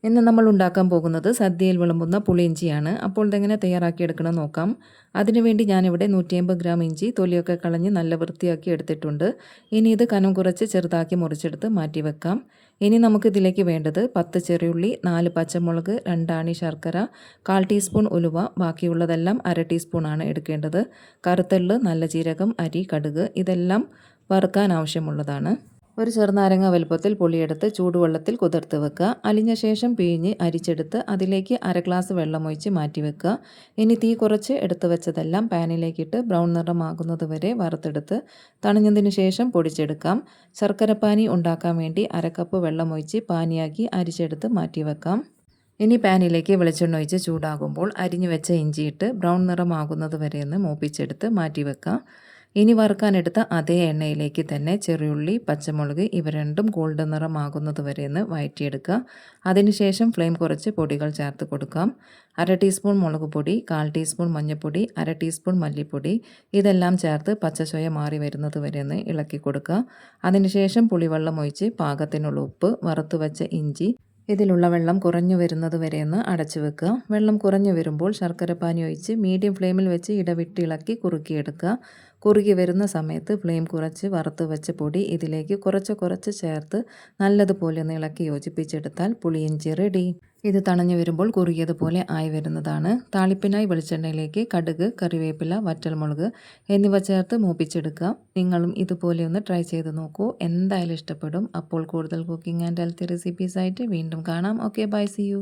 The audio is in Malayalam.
ഇന്ന് നമ്മൾ ഉണ്ടാക്കാൻ പോകുന്നത് സദ്യയിൽ വിളമ്പുന്ന പുളിയിഞ്ചിയാണ്. അപ്പോൾ ഇതെങ്ങനെ തയ്യാറാക്കിയെടുക്കണം നോക്കാം. അതിനുവേണ്ടി ഞാനിവിടെ 150 ഗ്രാം ഇഞ്ചി തൊലിയൊക്കെ കളഞ്ഞ് നല്ല വൃത്തിയാക്കി എടുത്തിട്ടുണ്ട്. ഇനി ഇത് കനം കുറച്ച് ചെറുതാക്കി മുറിച്ചെടുത്ത് മാറ്റി വെക്കാം. ഇനി നമുക്ക് ഇതിലേക്ക് വേണ്ടത് 10 ചെറിയുള്ളി, 4 പച്ചമുളക്, 2 ആണി ശർക്കര, 1/4 ടീസ്പൂൺ ഉലുവ, ബാക്കിയുള്ളതെല്ലാം 1/2 ടീസ്പൂണാണ് എടുക്കേണ്ടത്. കറുത്തെള്ള്, നല്ല ജീരകം, അരി, കടുക് ഇതെല്ലാം വറുക്കാൻ ആവശ്യമുള്ളതാണ്. ഒരു ചെറുനാരങ്ങ വലുപ്പത്തിൽ പുളിയെടുത്ത് ചൂടുവെള്ളത്തിൽ കുതിർത്ത് വെക്കുക. അലിഞ്ഞ ശേഷം പിഴിഞ്ഞ് അരിച്ചെടുത്ത് അതിലേക്ക് 1/2 ഗ്ലാസ് വെള്ളമൊഴിച്ച് മാറ്റി വെക്കുക. ഇനി തീ കുറച്ച് എടുത്ത് വെച്ചതെല്ലാം പാനിലേക്കിട്ട് ബ്രൗൺ നിറമാകുന്നത് വരെ വറുത്തെടുത്ത് തണിഞ്ഞതിന് ശേഷം പൊടിച്ചെടുക്കാം. ശർക്കരപ്പാനി ഉണ്ടാക്കാൻ വേണ്ടി 1/2 കപ്പ് വെള്ളമൊഴിച്ച് പാനിയാക്കി അരിച്ചെടുത്ത് മാറ്റി വെക്കാം. ഇനി പാനിലേക്ക് വെളിച്ചെണ്ണ ഒഴിച്ച് ചൂടാകുമ്പോൾ അരിഞ്ഞു വെച്ച ഇഞ്ചിയിട്ട് ബ്രൗൺ നിറമാകുന്നത് വരെ ഒന്ന് മൂപ്പിച്ചെടുത്ത് മാറ്റി വെക്കാം. ഇനി വറുക്കാനെടുത്ത അതേ എണ്ണയിലേക്ക് തന്നെ ചെറിയുള്ളി, പച്ചമുളക് ഇവ രണ്ടും ഗോൾഡൻ നിറമാകുന്നത് വരെ ഒന്ന് വഴറ്റിയെടുക്കുക. അതിനുശേഷം ഫ്ലെയിം കുറച്ച് പൊടികൾ ചേർത്ത് കൊടുക്കാം. 1/2 ടീസ്പൂൺ മുളക് പൊടി, 1/4 ടീസ്പൂൺ മഞ്ഞൾപ്പൊടി, 1/2 ടീസ്പൂൺ മല്ലിപ്പൊടി ഇതെല്ലാം ചേർത്ത് പച്ചച്ചൊയ മാറി വരുന്നത് വരെ ഒന്ന് ഇളക്കി കൊടുക്കുക. അതിനുശേഷം പുളിവെള്ളം ഒഴിച്ച് പാകത്തിനുള്ള ഉപ്പ്, വറുത്ത് വെച്ച ഇഞ്ചി ഇതിലുള്ള വെള്ളം കുറഞ്ഞു വരുന്നത് വരെ ഒന്ന് അടച്ചു വെക്കുക. വെള്ളം കുറഞ്ഞു വരുമ്പോൾ ശർക്കരപ്പാനി ഒഴിച്ച് മീഡിയം ഫ്ലെയിമിൽ വെച്ച് ഇടവിട്ട് ഇളക്കി കുറുക്കിയെടുക്കുക. കുറുകി വരുന്ന സമയത്ത് ഫ്ലെയിം കുറച്ച് വറുത്ത് വെച്ച പൊടി ഇതിലേക്ക് കുറച്ച് ചേർത്ത് നല്ലതുപോലെ ഒന്ന് ഇളക്കി യോജിപ്പിച്ചെടുത്താൽ പുളിയിഞ്ചി റെഡി. ഇത് തണഞ്ഞു വരുമ്പോൾ കുറുകിയതുപോലെ ആയി വരുന്നതാണ്. താളിപ്പിനായി വെളിച്ചെണ്ണയിലേക്ക് കടുക്, കറിവേപ്പില, വറ്റൽമുളക് എന്നിവ ചേർത്ത് മൂപ്പിച്ചെടുക്കുക. നിങ്ങളും ഇതുപോലെ ഒന്ന് ട്രൈ ചെയ്ത് നോക്കൂ. എന്തായാലും ഇഷ്ടപ്പെടും. അപ്പോൾ കൂടുതൽ കുക്കിംഗ് ആൻഡ് ഹെൽത്തി റെസിപ്പീസ് ആയിട്ട് വീണ്ടും കാണാം. Okay, bye, see U.